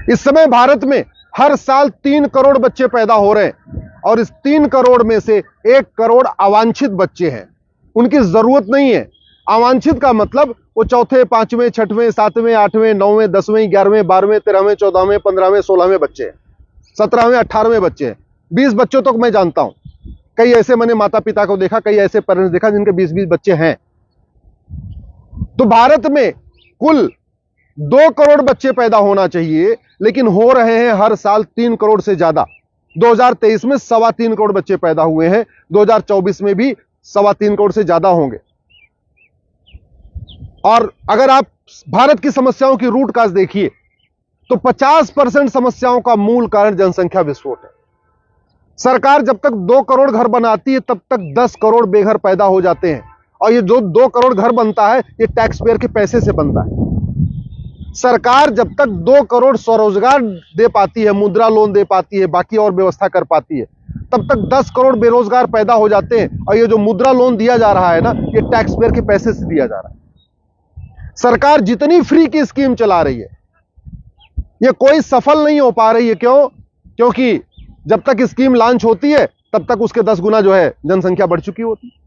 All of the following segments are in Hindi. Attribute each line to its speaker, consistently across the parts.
Speaker 1: इस समय भारत में हर साल 3 करोड़ बच्चे पैदा हो रहे हैं और इस 3 करोड़ में से 1 करोड़ अवांछित बच्चे हैं। उनकी जरूरत नहीं है। अवांछित का मतलब वो चौथे, पांचवें, छठवें, सातवें, आठवें, नौवें, 10वें, 11वें, 12वें, 13वें, 14वें, 15वें, 16वें बच्चे हैं, 17वें, 18वें बच्चे हैं। 20 बच्चों तक मैं जानता हूं। कई ऐसे मैंने माता पिता को देखा, कई ऐसे पेरेंट्स देखा जिनके 20-20 बच्चे हैं। तो भारत में कुल 2 करोड़ बच्चे पैदा होना चाहिए, लेकिन हो रहे हैं हर साल 3 करोड़ से ज्यादा। 2023 में 3.25 करोड़ बच्चे पैदा हुए हैं, 2024 में भी 3.25 करोड़ से ज्यादा होंगे। और अगर आप भारत की समस्याओं की रूट काज देखिए तो 50% समस्याओं का मूल कारण जनसंख्या विस्फोट है। सरकार जब तक 2 करोड़ घर बनाती है तब तक 10 करोड़ बेघर पैदा हो जाते हैं, और ये जो 2 करोड़ घर बनता है ये टैक्स पेयर के पैसे से बनता है। सरकार जब तक 2 करोड़ स्वरोजगार दे पाती है, मुद्रा लोन दे पाती है, बाकी और व्यवस्था कर पाती है, तब तक 10 करोड़ बेरोजगार पैदा हो जाते हैं। और ये जो मुद्रा लोन दिया जा रहा है ना, ये टैक्स पेयर के पैसे से दिया जा रहा है। सरकार जितनी फ्री की स्कीम चला रही है, ये कोई सफल नहीं हो पा रही है। क्यों? क्योंकि जब तक स्कीम लॉन्च होती है तब तक उसके 10 गुना जो है जनसंख्या बढ़ चुकी होती है।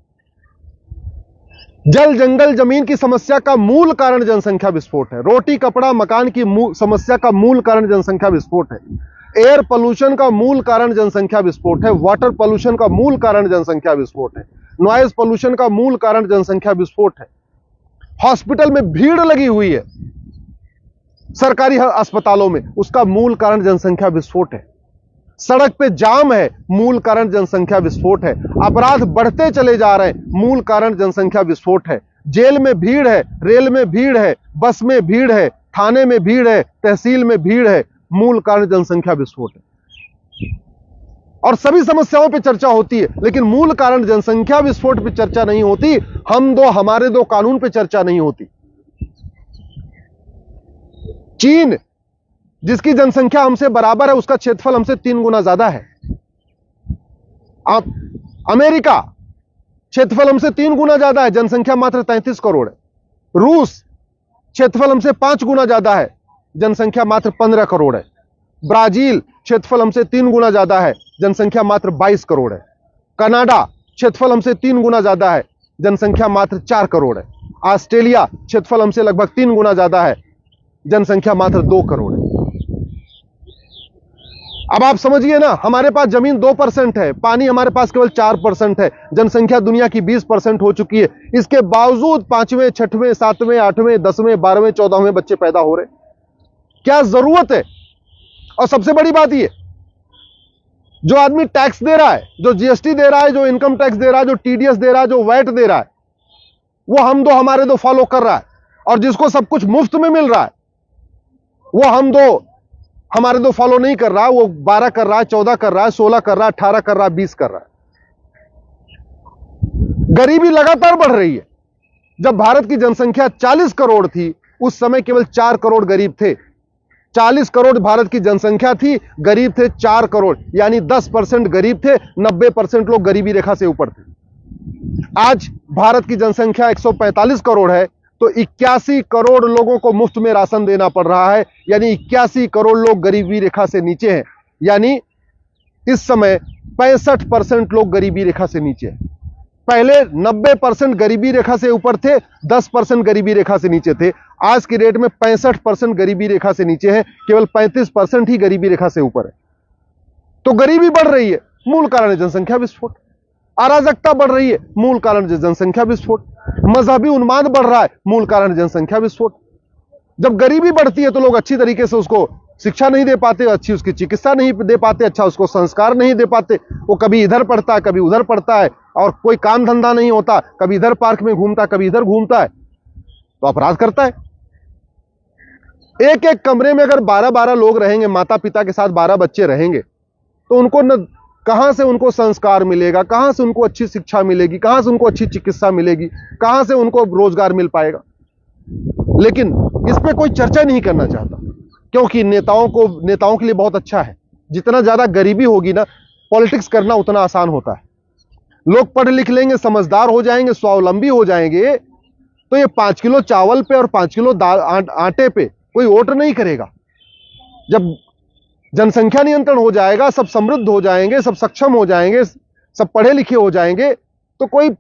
Speaker 1: जल जंगल जमीन की समस्या का मूल कारण जनसंख्या विस्फोट है। रोटी कपड़ा मकान की समस्या का मूल कारण जनसंख्या विस्फोट है। एयर पोल्यूशन का मूल कारण जनसंख्या विस्फोट है। वाटर पोल्यूशन का मूल कारण जनसंख्या विस्फोट है। नॉइज पोल्यूशन का मूल कारण जनसंख्या विस्फोट है। हॉस्पिटल में भीड़ लगी हुई है सरकारी अस्पतालों में, उसका मूल कारण जनसंख्या विस्फोट है। सड़क पे जाम है, मूल कारण जनसंख्या विस्फोट है। अपराध बढ़ते चले जा रहे हैं, मूल कारण जनसंख्या विस्फोट है। जेल में भीड़ है, रेल में भीड़ है, बस में भीड़ है, थाने में भीड़ है, तहसील में भीड़ है, मूल कारण जनसंख्या विस्फोट है। और सभी समस्याओं पे चर्चा होती है, लेकिन मूल कारण जनसंख्या विस्फोट पे चर्चा नहीं होती। हम दो हमारे दो कानून पे चर्चा नहीं होती। चीन जिसकी जनसंख्या हमसे बराबर है, उसका क्षेत्रफल हमसे 3 गुना ज्यादा है। अमेरिका क्षेत्रफल हमसे 3 गुना ज्यादा है, जनसंख्या मात्र 33 करोड़ है। रूस क्षेत्रफल हमसे 5 गुना ज्यादा है, जनसंख्या मात्र 15 करोड़ है। ब्राजील क्षेत्रफल हमसे 3 गुना ज्यादा है, जनसंख्या मात्र 22 करोड़ है। कनाडा क्षेत्रफल हमसे 3 गुना ज्यादा है, जनसंख्या मात्र 4 करोड़ है। ऑस्ट्रेलिया क्षेत्रफल हमसे लगभग 3 गुना ज्यादा है, जनसंख्या मात्र 2 करोड़ है। अब आप समझिए ना, हमारे पास जमीन 2% है, पानी हमारे पास केवल 4% है, जनसंख्या दुनिया की 20% हो चुकी है। इसके बावजूद 5वें, 6वें, 7वें, 8वें, 10वें, 12वें, 14वें बच्चे पैदा हो रहे। क्या जरूरत है? और सबसे बड़ी बात यह, जो आदमी टैक्स दे रहा है, जो जीएसटी दे रहा है, जो इनकम टैक्स दे रहा है, जो टीडीएस दे रहा है, जो वैट दे रहा है, वो हम दो हमारे दो फॉलो कर रहा है। और जिसको सब कुछ मुफ्त में मिल रहा है, वो हम दो हमारे दो फॉलो नहीं कर रहा। वो 12 कर रहा है, 14 कर रहा है, 16 कर रहा है, 18 कर रहा है, 20 कर रहा है। गरीबी लगातार बढ़ रही है। जब भारत की जनसंख्या 40 करोड़ थी, उस समय केवल 4 करोड़ गरीब थे। 40 करोड़ भारत की जनसंख्या थी, गरीब थे 4 करोड़, यानी 10% गरीब थे, 90% लोग गरीबी रेखा से ऊपर थे। आज भारत की जनसंख्या 145 करोड़ है, तो 81 करोड़ लोगों को मुफ्त में राशन देना पड़ रहा है, यानी 81 करोड़ लोग गरीबी रेखा से नीचे हैं। यानी इस समय 65% लोग गरीबी रेखा से नीचे हैं। पहले 90% गरीबी रेखा से ऊपर थे, 10% गरीबी रेखा से नीचे थे। आज की डेट में 65% गरीबी रेखा से नीचे है, केवल 35% ही गरीबी रेखा से ऊपर है। तो गरीबी बढ़ रही है, मूल कारण है जनसंख्या विस्फोट। अराजकता बढ़ रही है, मूल कारण है जनसंख्या विस्फोट। मजहबी उन्माद बढ़ रहा है, मूल कारण जनसंख्या विस्फोट। जब गरीबी बढ़ती है तो लोग अच्छी तरीके से उसको शिक्षा नहीं दे पाते, अच्छी उसकी चिकित्सा नहीं दे पाते, अच्छा उसको संस्कार नहीं दे पाते। वो कभी इधर पढ़ता है, कभी उधर पढ़ता है, और कोई काम धंधा नहीं होता, कभी इधर पार्क में घूमता, कभी इधर घूमता है, तो अपराध करता है। एक एक कमरे में अगर 12-12 लोग रहेंगे, माता पिता के साथ 12 बच्चे रहेंगे, तो उनको न कहां से उनको संस्कार मिलेगा, कहां से उनको अच्छी शिक्षा मिलेगी, कहां से उनको अच्छी चिकित्सा मिलेगी, कहां से उनको रोजगार मिल पाएगा। लेकिन इस पे कोई चर्चा नहीं करना चाहता, क्योंकि नेताओं के लिए बहुत अच्छा है। जितना ज्यादा गरीबी होगी ना, पॉलिटिक्स करना उतना आसान होता है। लोग पढ़ लिख लेंगे, समझदार हो जाएंगे, स्वावलंबी हो जाएंगे, तो ये 5 किलो चावल पे और 5 किलो आटे पे कोई वोट नहीं करेगा। जब जनसंख्या नियंत्रण हो जाएगा, सब समृद्ध हो जाएंगे, सब सक्षम हो जाएंगे, सब पढ़े लिखे हो जाएंगे, तो कोई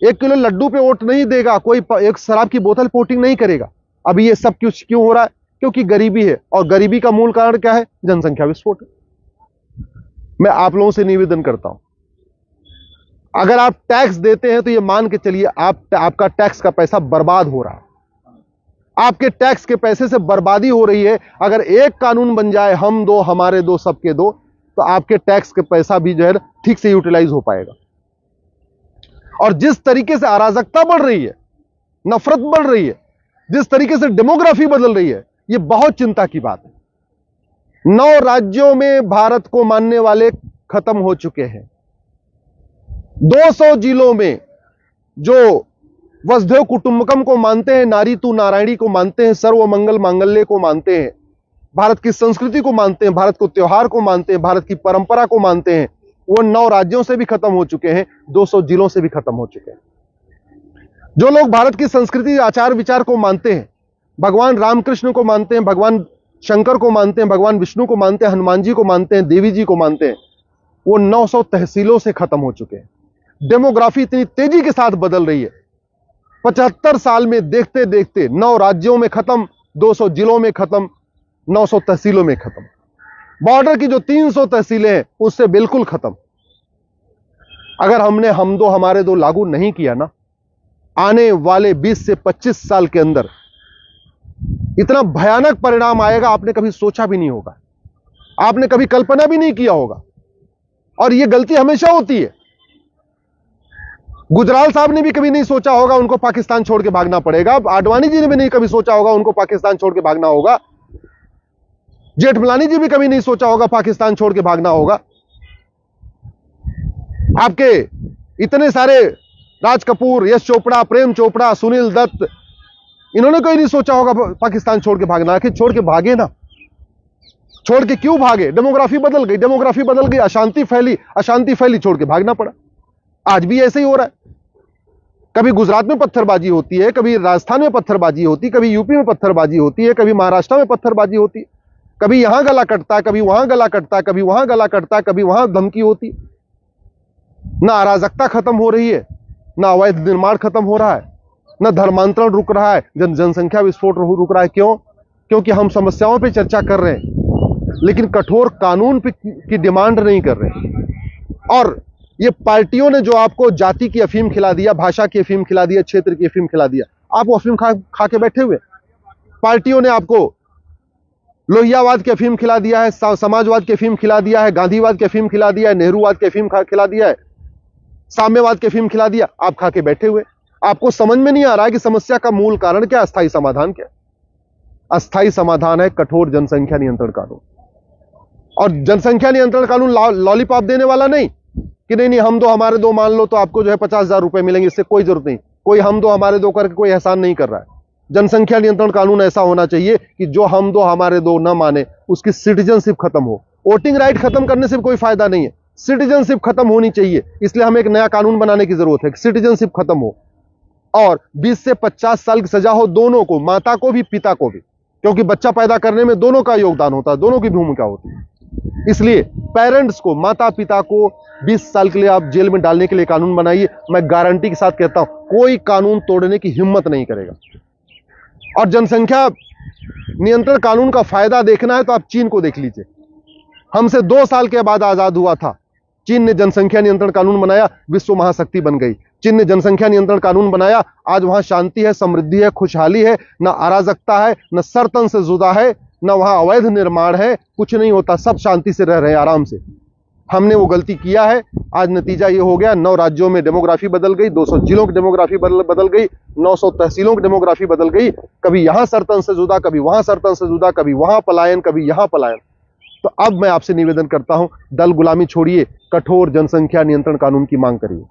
Speaker 1: 1 किलो लड्डू पे वोट नहीं देगा, कोई एक शराब की बोतल पे वोटिंग नहीं करेगा। अभी ये सब कुछ क्यों हो रहा है? क्योंकि गरीबी है, और गरीबी का मूल कारण क्या है? जनसंख्या विस्फोट है। मैं आप लोगों से निवेदन करता हूं, अगर आप टैक्स देते हैं तो ये मान के चलिए आपका टैक्स का पैसा बर्बाद हो रहा है, आपके टैक्स के पैसे से बर्बादी हो रही है। अगर एक कानून बन जाए, हम दो हमारे दो सबके दो, तो आपके टैक्स के पैसा भी जो है ठीक से यूटिलाइज हो पाएगा। और जिस तरीके से अराजकता बढ़ रही है, नफरत बढ़ रही है, जिस तरीके से डेमोग्राफी बदल रही है, यह बहुत चिंता की बात है। 9 राज्यों में भारत को मानने वाले खत्म हो चुके हैं। 200 जिलों में जो वसुधैव कुटुंबकम को मानते हैं, नारी तू नारायणी को मानते हैं, सर्व मंगल मांगल्य को मानते हैं, भारत की संस्कृति को मानते हैं, भारत को त्योहार को मानते हैं, भारत की परंपरा को मानते हैं, वो 9 राज्यों से भी खत्म हो चुके हैं, 200 जिलों से भी खत्म हो चुके हैं। जो लोग भारत की संस्कृति, आचार विचार को मानते हैं, भगवान रामकृष्ण को मानते हैं, भगवान शंकर को मानते हैं, भगवान विष्णु को मानते हैं, हनुमान जी को मानते हैं, देवी जी को मानते हैं, वो 900 तहसीलों से खत्म हो चुके हैं। डेमोग्राफी इतनी तेजी के साथ बदल रही है, 75 साल में देखते देखते 9 राज्यों में खत्म, 200 जिलों में खत्म, 900 तहसीलों में खत्म। बॉर्डर की जो 300 तहसीलें हैं उससे बिल्कुल खत्म। अगर हमने हम दो हमारे दो लागू नहीं किया ना, आने वाले 20 से 25 साल के अंदर इतना भयानक परिणाम आएगा, आपने कभी सोचा भी नहीं होगा, आपने कभी कल्पना भी नहीं किया होगा। और यह गलती हमेशा होती है। गुजराल साहब ने भी कभी नहीं सोचा होगा उनको पाकिस्तान छोड़ के भागना पड़ेगा, आडवाणी जी ने भी नहीं कभी सोचा होगा उनको पाकिस्तान छोड़ के भागना होगा, जेठमलानी जी भी कभी नहीं सोचा होगा पाकिस्तान छोड़ के भागना होगा। आपके इतने सारे राज कपूर, यश चोपड़ा, प्रेम चोपड़ा, सुनील दत्त, इन्होंने कोई नहीं सोचा होगा पाकिस्तान छोड़ के भागना। आखिर छोड़ के भागे ना, छोड़ के क्यों भागे? डेमोग्राफी बदल गई, डेमोग्राफी बदल गई, अशांति फैली, अशांति फैली, छोड़ के भागना पड़ा। आज भी ऐसे ही हो रहा है। कभी गुजरात में पत्थरबाजी होती है, कभी राजस्थान में पत्थरबाजी होती है, कभी यूपी में पत्थरबाजी होती है, कभी महाराष्ट्र में पत्थरबाजी होती है, कभी यहां गला कटता है, कभी वहां गला कटता है, कभी वहां गला कटता है, कभी वहां धमकी होती है। ना अराजकता खत्म हो रही है, ना अवैध निर्माण खत्म हो रहा है, ना धर्मांतरण रुक रहा है, जनसंख्या विस्फोट रुक रहा है। क्यों? क्योंकि हम समस्याओं पे चर्चा कर रहे हैं, लेकिन कठोर कानून पे की डिमांड नहीं कर रहे। और ये पार्टियों ने जो आपको जाति की अफीम खिला दिया, भाषा की अफीम खिला दिया, क्षेत्र की अफीम खिला दिया, आप वो अफीम खा के बैठे हुए। पार्टियों ने आपको लोहियावाद की अफीम खिला दिया है, समाजवाद की अफीम खिला दिया है, गांधीवाद की अफीम खिला दिया है, नेहरूवाद की अफीम खिला दिया है, साम्यवाद की अफीम खिला दिया, आप खा के बैठे हुए। आपको समझ में नहीं आ रहा है कि समस्या का मूल कारण क्या, अस्थायी समाधान क्या? अस्थायी समाधान है कठोर जनसंख्या नियंत्रण कानून। और जनसंख्या नियंत्रण कानून लॉलीपॉप देने वाला नहीं कि नहीं हम दो हमारे दो मान लो तो आपको जो है 50,000 रुपए मिलेंगे, इससे कोई जरूरत नहीं। कोई हम दो हमारे दो करके कोई एहसान नहीं कर रहा है। जनसंख्या नियंत्रण कानून ऐसा होना चाहिए कि जो हम दो हमारे दो ना माने, उसकी सिटीजनशिप खत्म हो। वोटिंग राइट खत्म करने से कोई फायदा नहीं है, सिटीजनशिप खत्म होनी चाहिए। इसलिए हमें एक नया कानून बनाने की जरूरत है, सिटीजनशिप खत्म हो और 20 से 50 साल की सजा हो दोनों को, माता को भी पिता को भी, क्योंकि बच्चा पैदा करने में दोनों का योगदान होता है, दोनों की भूमिका होती है। इसलिए पेरेंट्स को, माता पिता को 20 साल के लिए आप जेल में डालने के लिए कानून बनाइए। मैं गारंटी के साथ कहता हूं कोई कानून तोड़ने की हिम्मत नहीं करेगा। और जनसंख्या नियंत्रण कानून का फायदा देखना है तो आप चीन को देख लीजिए। हमसे 2 साल के बाद आजाद हुआ था, चीन ने जनसंख्या नियंत्रण कानून बनाया, विश्व महाशक्ति बन गई। चीन ने जनसंख्या नियंत्रण कानून बनाया, आज वहां शांति है, समृद्धि है, खुशहाली है, ना अराजकता है, न सरतन से जुदा है, ना वहां अवैध निर्माण है, कुछ नहीं होता, सब शांति से रह रहे हैं आराम से। हमने वो गलती किया है, आज नतीजा ये हो गया, 9 राज्यों में डेमोग्राफी बदल गई, 200 जिलों की डेमोग्राफी बदल गई, 900 तहसीलों की डेमोग्राफी बदल गई। कभी यहां सरतन से जुदा, कभी वहां सरतन से जुदा, कभी वहां पलायन, कभी यहां पलायन। तो अब मैं आपसे निवेदन करता हूं, दल गुलामी छोड़िए, कठोर जनसंख्या नियंत्रण कानून की मांग करिए।